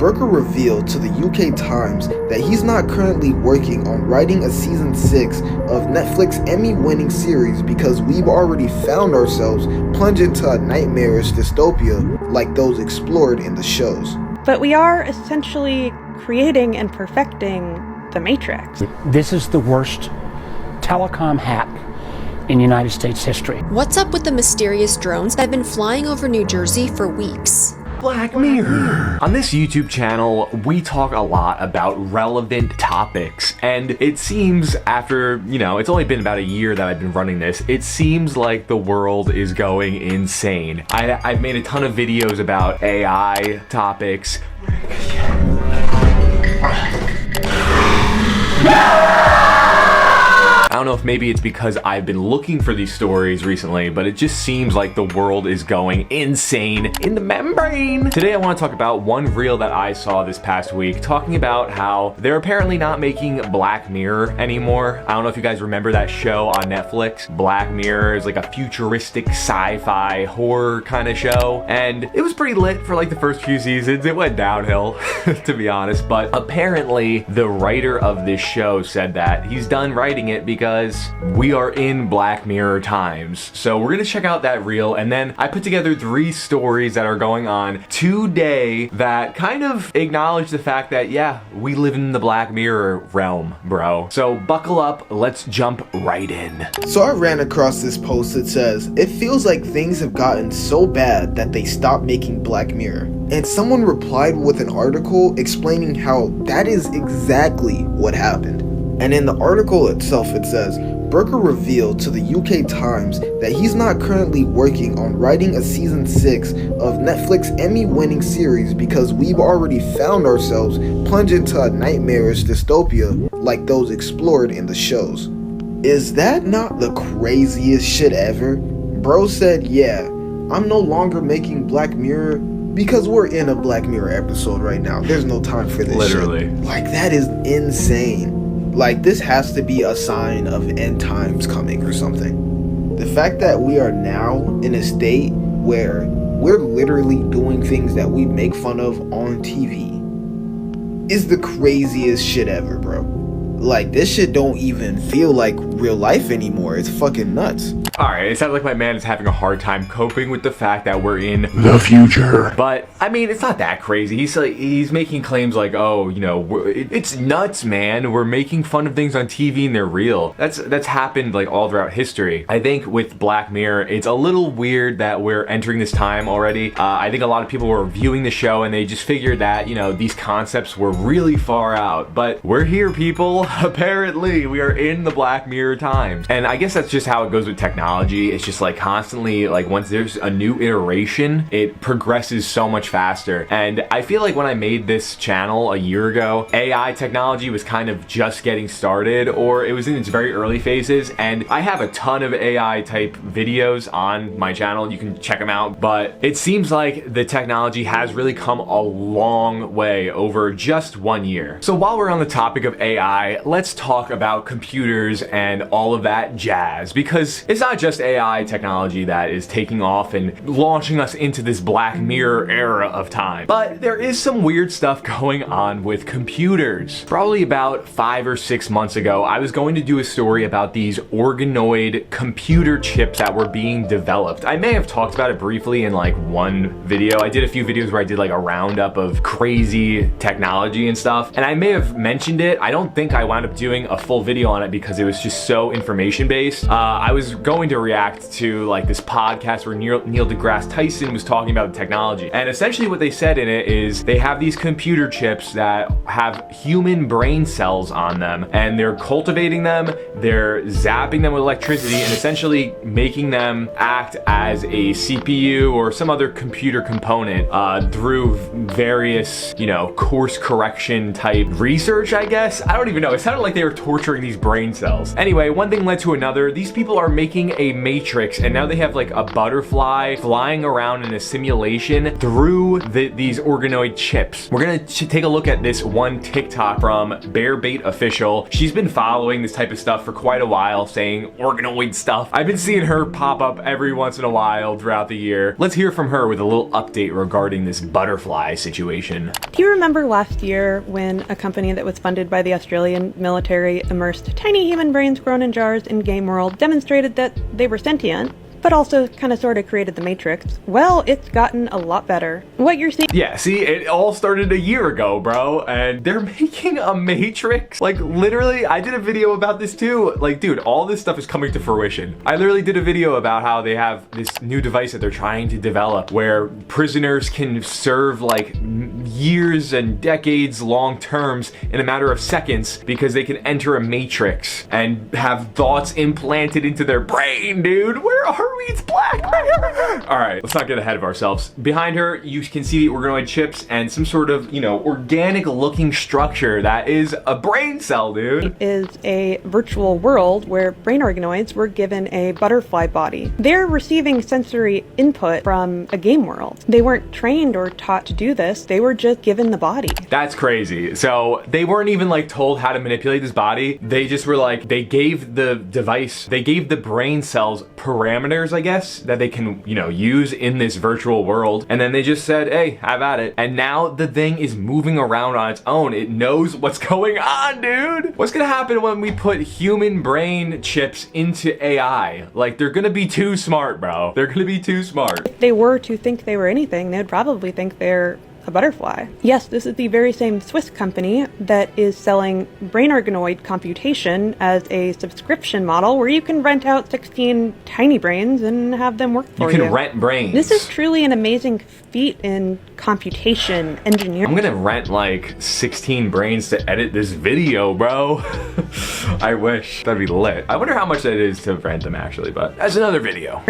Brooker revealed to the UK Times that he's not currently working on writing a season 6 of Netflix Emmy-winning series because we've already found ourselves plunged into a nightmarish dystopia like those explored in the shows. But we are essentially creating and perfecting the Matrix. This is the worst telecom hack in United States history. What's up with the mysterious drones that have been flying over New Jersey for weeks? Black Mirror. On this YouTube channel, we talk a lot about relevant topics, and it seems after, it's only been about a year that I've been running this, it seems like the world is going insane. I've made a ton of videos about AI topics. I don't know if maybe it's because I've been looking for these stories recently, but it just seems like the world is going insane in the membrane. Today I want to talk about one reel that I saw this past week talking about how they're apparently not making Black Mirror anymore. I don't know if you guys remember that show on Netflix. Black Mirror is like a futuristic sci-fi horror kind of show, and it was pretty lit for like the first few seasons. It went downhill, to be honest, but apparently the writer of this show said that he's done writing it because we are in Black Mirror times. So we're gonna check out that reel, and then I put together 3 stories that are going on today that kind of acknowledge the fact that, yeah, we live in the Black Mirror realm, bro. So buckle up, let's jump right in. So I ran across this post that says, "It feels like things have gotten so bad that they stopped making Black Mirror." And someone replied with an article explaining how that is exactly what happened. And in the article itself it says, Brooker revealed to the UK Times that he's not currently working on writing a season 6 of Netflix Emmy-winning series because we've already found ourselves plunged into a nightmarish dystopia like those explored in the shows. Is that not the craziest shit ever? Bro said, yeah, I'm no longer making Black Mirror because we're in a Black Mirror episode right now. There's no time for this Literally. shit. Like, that is insane. Like, this has to be a sign of end times coming or something. The fact that we are now in a state where we're literally doing things that we make fun of on TV is the craziest shit ever, bro. Like, this shit don't even feel like real life anymore. It's fucking nuts. Alright, it sounds like my man is having a hard time coping with the fact that we're in the future. But, I mean, it's not that crazy. He's making claims like, oh, it's nuts, man. We're making fun of things on TV and they're real. That's happened like all throughout history. I think with Black Mirror, it's a little weird that we're entering this time already. I think a lot of people were viewing the show and they just figured that, these concepts were really far out. But we're here, people. Apparently, we are in the Black Mirror times. And I guess that's just how it goes with technology. It's just like constantly, like once there's a new iteration, it progresses so much faster. And I feel like when I made this channel a year ago, AI technology was kind of just getting started, or it was in its very early phases. And I have a ton of AI type videos on my channel. You can check them out. But it seems like the technology has really come a long way over just 1 year. So while we're on the topic of AI, let's talk about computers and all of that jazz, because it's not just AI technology that is taking off and launching us into this Black Mirror era of time, but there is some weird stuff going on with computers. Probably about 5 or 6 months ago, I was going to do a story about these organoid computer chips that were being developed. I may have talked about it briefly in like one video. I did a few videos where I did like a roundup of crazy technology and stuff, and I may have mentioned it. I don't think I wound up doing a full video on it because it was just so information based. I was going to react to like this podcast where Neil deGrasse Tyson was talking about the technology, and essentially what they said in it is they have these computer chips that have human brain cells on them, and they're cultivating them, they're zapping them with electricity, and essentially making them act as a CPU or some other computer component through various, course correction type research, I guess. I don't even know. It sounded like they were torturing these brain cells. Anyway, Anyway, one thing led to another. These people are making a matrix, and now they have like a butterfly flying around in a simulation through these organoid chips. We're gonna take a look at this one TikTok from Bear Bait Official. She's been following this type of stuff for quite a while, saying organoid stuff. I've been seeing her pop up every once in a while throughout the year. Let's hear from her with a little update regarding this butterfly situation. Do you remember last year when a company that was funded by the Australian military immersed tiny human brains grown in jars in Game World demonstrated that they were sentient, but also kind of sort of created the Matrix? Well, it's gotten a lot better. What you're seeing— Yeah, see, it all started a year ago, bro, and they're making a Matrix. Like, literally, I did a video about this too. Like, dude, all this stuff is coming to fruition. I literally did a video about how they have this new device that they're trying to develop where prisoners can serve like years and decades long terms in a matter of seconds because they can enter a Matrix and have thoughts implanted into their brain, dude. Where are we? It's Black Mirror. All right, let's not get ahead of ourselves. Behind her, you can see the organoid chips and some sort of, you know, organic looking structure that is a brain cell, dude. It is a virtual world where brain organoids were given a butterfly body. They're receiving sensory input from a game world. They weren't trained or taught to do this. They were just given the body. That's crazy. So they weren't even like told how to manipulate this body. They just were like, they gave the device, they gave the brain cells parameters, I guess, that they can, you know, use in this virtual world. And then they just said, hey, have at it. And now the thing is moving around on its own. It knows what's going on, dude. What's gonna happen when we put human brain chips into AI? Like, they're gonna be too smart, bro. They're gonna be too smart. If they were to think they were anything, they'd probably think they're a butterfly. Yes, this is the very same Swiss company that is selling brain organoid computation as a subscription model where you can rent out 16 tiny brains and have them work for you. You can rent brains. This is truly an amazing feat in computation engineering. I'm gonna rent like 16 brains to edit this video, bro. I wish. That'd be lit. I wonder how much that is to rent them actually, but that's another video.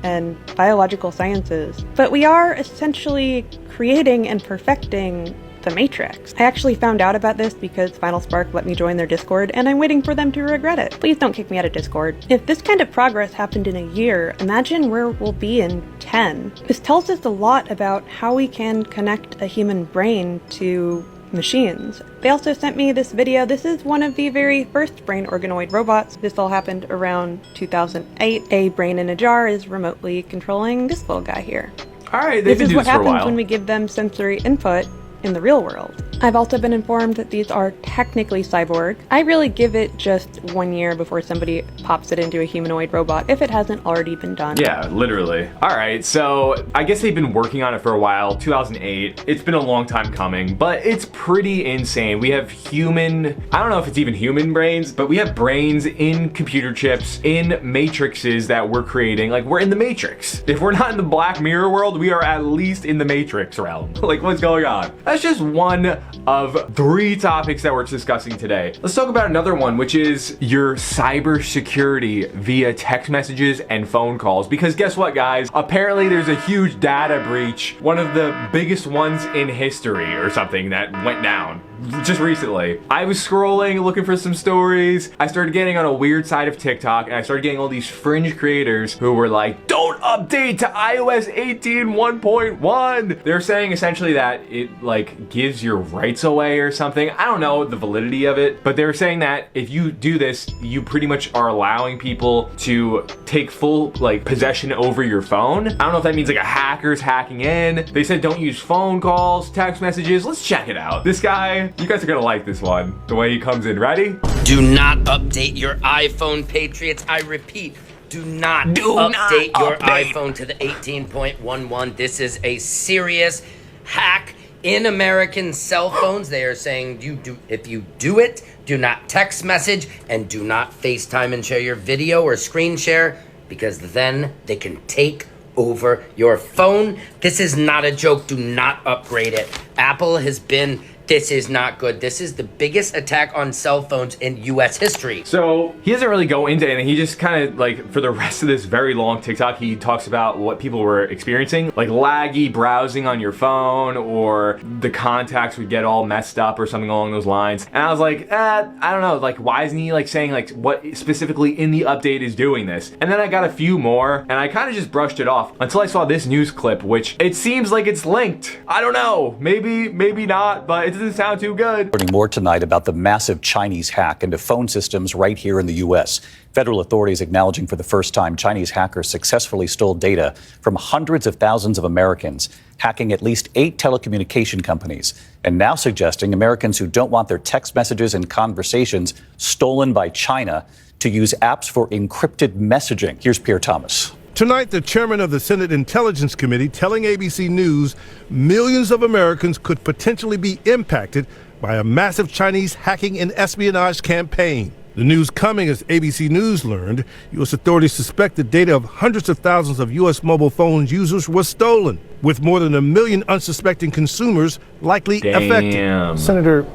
And biological sciences. But we are essentially creating and perfecting the Matrix. I actually found out about this because Final Spark let me join their Discord, and I'm waiting for them to regret it. Please don't kick me out of Discord. If this kind of progress happened in a year, imagine where we'll be in 10. This tells us a lot about how we can connect a human brain to machines. They also sent me this video. This is one of the very first brain organoid robots. This all happened around 2008. A brain in a jar is remotely controlling this little guy here. All right, they've been doing this for a while. This is what happens when we give them sensory input in the real world. I've also been informed that these are technically cyborg. I really give it just 1 year before somebody pops it into a humanoid robot if it hasn't already been done. Yeah, literally. All right, so I guess they've been working on it for a while, 2008. It's been a long time coming, but it's pretty insane. We have human, I don't know if it's even human brains, but we have brains in computer chips, in matrices that we're creating. Like, we're in the Matrix. If we're not in the Black Mirror world, we are at least in the Matrix realm. Like, what's going on? That's just one of 3 topics that we're discussing today. Let's talk about another one, which is your cybersecurity via text messages and phone calls. Because guess what, guys? Apparently there's a huge data breach, one of the biggest ones in history or something that went down just recently. I was scrolling, looking for some stories. I started getting on a weird side of TikTok, and I started getting all these fringe creators who were like, don't update to iOS 18 1.1. They're saying essentially that it like gives your rights away or something. I don't know the validity of it, but they're saying that if you do this, you pretty much are allowing people to take full like possession over your phone. I don't know if that means like a hacker's hacking in. They said don't use phone calls, text messages. Let's check it out. This guy, you guys are gonna like this one. The way he comes in. Ready? Do not update your iPhone, Patriots. I repeat, do not update your iPhone to the 18.11. This is a serious hack in American cell phones. They are saying if you do it, do not text message and do not FaceTime and share your video or screen share, because then they can take over your phone. This is not a joke. Do not upgrade it. Apple has been, this is not good. This is the biggest attack on cell phones in US history. So he doesn't really go into anything. He just kind of like, for the rest of this very long TikTok, he talks about what people were experiencing, like laggy browsing on your phone, or the contacts would get all messed up or something along those lines. And I was like, I don't know, like why isn't he like saying like what specifically in the update is doing this? And then I got a few more and I kind of just brushed it off until I saw this news clip, which it seems like it's linked. I don't know, maybe not, but it doesn't sound too good. Learning more tonight about the massive Chinese hack into phone systems right here in the U.S. Federal authorities acknowledging for the first time Chinese hackers successfully stole data from hundreds of thousands of Americans, hacking at least 8 telecommunication companies, and now suggesting Americans who don't want their text messages and conversations stolen by China to use apps for encrypted messaging. Here's Pierre Thomas. Tonight, the chairman of the Senate Intelligence Committee telling ABC News millions of Americans could potentially be impacted by a massive Chinese hacking and espionage campaign. The news coming as ABC News learned U.S. authorities suspect the data of hundreds of thousands of U.S. mobile phone users was stolen, with more than 1 million unsuspecting consumers likely affected. Senator,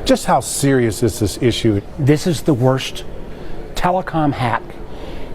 just how serious is this issue? This is the worst telecom hack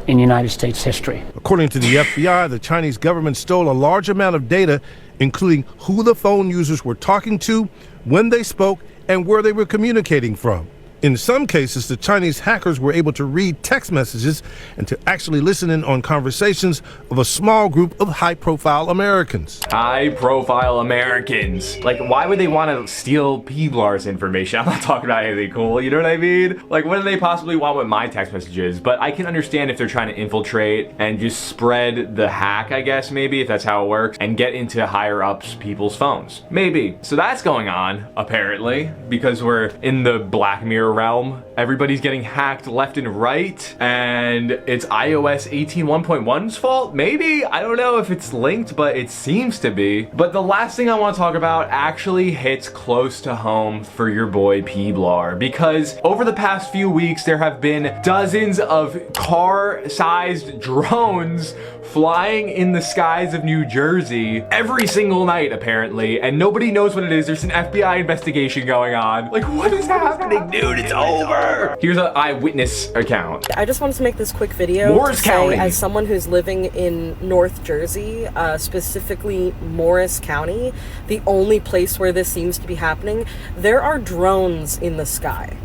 in United States history. According to the FBI, the Chinese government stole a large amount of data, including who the phone users were talking to, when they spoke, and where they were communicating from. In some cases, the Chinese hackers were able to read text messages and to actually listen in on conversations of a small group of high-profile Americans. High-profile Americans. Like, why would they want to steal Peablar's information? I'm not talking about anything cool, you know what I mean? Like, what do they possibly want with my text messages? But I can understand if they're trying to infiltrate and just spread the hack, I guess, maybe, if that's how it works, and get into higher-ups people's phones. Maybe. So that's going on, apparently, because we're in the Black Mirror realm. Everybody's getting hacked left and right, and it's iOS 18.1.1's fault? Maybe? I don't know if it's linked, but it seems to be. But the last thing I want to talk about actually hits close to home for your boy Peablar, because over the past few weeks there have been dozens of car-sized drones flying in the skies of New Jersey every single night, apparently, and nobody knows what it is. There's an FBI investigation going on. Like, what is happening, dude? It's over. Here's an eyewitness account. I just wanted to make this quick video Morris County. as someone who's living in North Jersey, specifically Morris County, the only place where this seems to be happening, there are drones in the sky.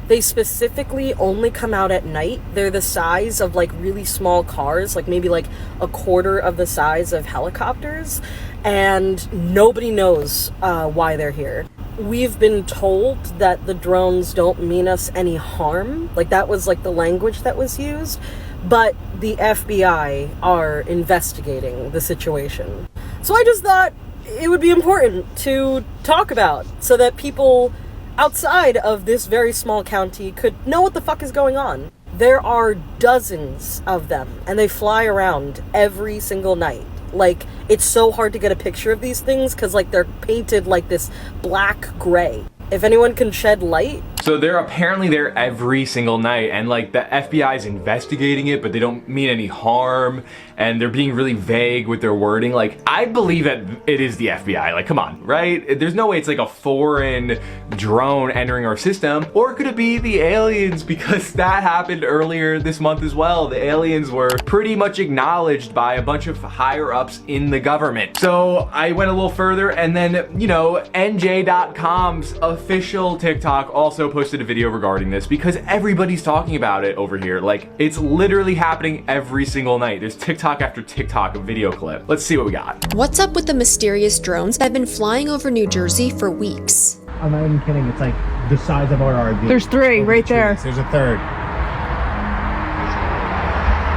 They specifically only come out at night. They're the size of like really small cars, like maybe like a quarter of the size of helicopters, and nobody knows why they're here. We've been told that the drones don't mean us any harm. Like that was like the language that was used, but the FBI are investigating the situation. So I just thought it would be important to talk about so that people outside of this very small county could know what the fuck is going on. There are dozens of them, and they fly around every single night. Like, it's so hard to get a picture of these things because, like, they're painted like this black gray. If anyone can shed light. So they're apparently there every single night, and like the FBI is investigating it, but they don't mean any harm, and they're being really vague with their wording. Like, I believe that it is the FBI. Like, come on, right? There's no way it's like a foreign drone entering our system. Or could it be the aliens? Because that happened earlier this month as well. The aliens were pretty much acknowledged by a bunch of higher ups in the government. So I went a little further, and then, you know, NJ.com's official TikTok also posted a video regarding this, because everybody's talking about it over here. Like, it's literally happening every single night. There's TikTok after TikTok, a video clip. Let's see what we got. What's up with the mysterious drones that have been flying over New Jersey for weeks? I'm not even kidding. It's like the size of our RV. There's 3 right there. There's a 3rd.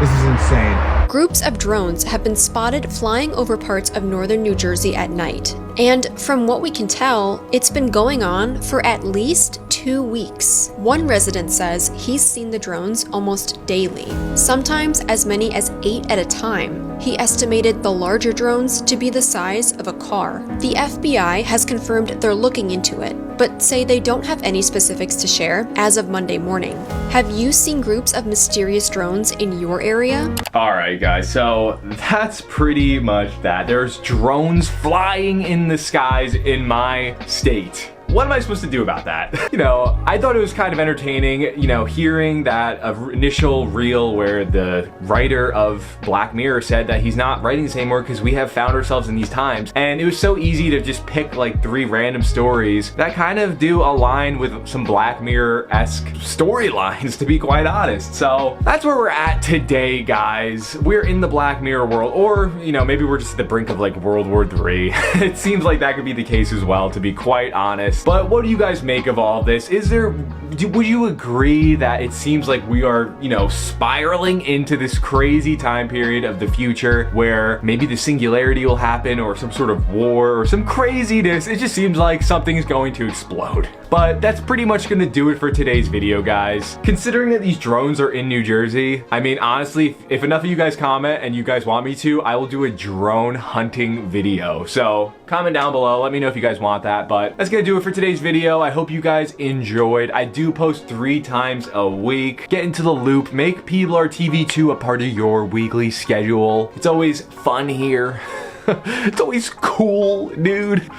This is insane. Groups of drones have been spotted flying over parts of northern New Jersey at night. And from what we can tell, it's been going on for at least 2 weeks. One resident says he's seen the drones almost daily, sometimes as many as 8 at a time. He estimated the larger drones to be the size of a car. The FBI has confirmed they're looking into it, but say they don't have any specifics to share as of Monday morning. Have you seen groups of mysterious drones in your area? All right, guys, so that's pretty much that. There's drones flying in in the skies in my state. What am I supposed to do about that? You know, I thought it was kind of entertaining, you know, hearing that initial reel where the writer of Black Mirror said that he's not writing this anymore because we have found ourselves in these times. And it was so easy to just pick like 3 random stories that kind of do align with some Black Mirror-esque storylines, to be quite honest. So that's where we're at today, guys. We're in the Black Mirror world, or, you know, maybe we're just at the brink of like World War III. It seems like that could be the case as well, to be quite honest. But what do you guys make of all of this? Would you agree that it seems like we are, you know, spiraling into this crazy time period of the future where maybe the singularity will happen, or some sort of war, or some craziness? It just seems like something is going to explode. But that's pretty much gonna do it for today's video, guys. Considering that these drones are in New Jersey, I mean, honestly, if enough of you guys comment and you guys want me to, I will do a drone hunting video. So comment down below, let me know if you guys want that. But that's gonna do it for today's video. I hope you guys enjoyed. I do post 3 times a week. Get into the loop, make Peablar TV2 a part of your weekly schedule. It's always fun here. It's always cool, dude.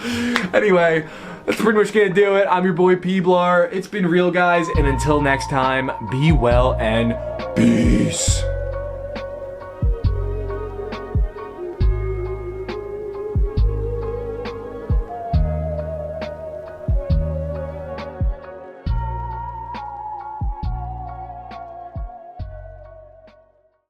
Anyway, that's pretty much gonna do it. I'm your boy Peablar. It's been real, guys, and until next time, be well and peace.